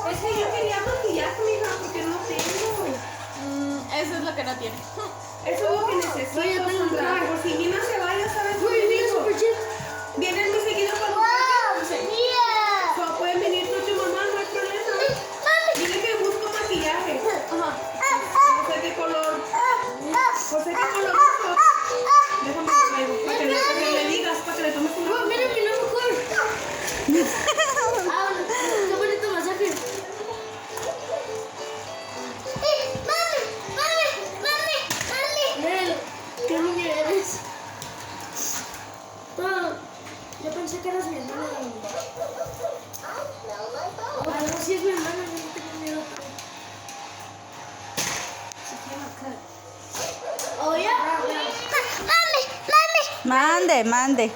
Es que yo quería maquillaje, mija, porque no tengo. Eso es lo que no tiene. Eso es lo que necesito, Oye, tengo un Sandra. traje. Por si Gina se vaya, ¿sabes Uy, qué mira, digo? super chido. Vienen muy seguido con pueden venir tú y tu mamá, no hay problema. Dile que busco maquillaje. Ajá. No sé qué color. No sé qué color busco. Déjame que traigo. Para que le digas, para que le tomes una Oh, foto. mira mi nuevo color. Ah, qué bonito masaje. Mira, qué niña eres. Oh, yo pensé que eras mi hermana. Ah, no, sí es mi hermana, yo no tengo miedo. Se llama Kat. Oh, ya. Mande, mande.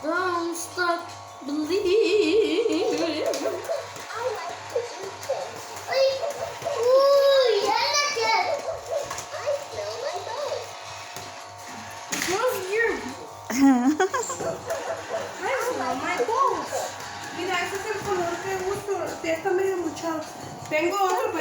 Don't stop believing. Smells weird. Mira, ese es el color que uso. Ya está medio muchado. Tengo otro, pero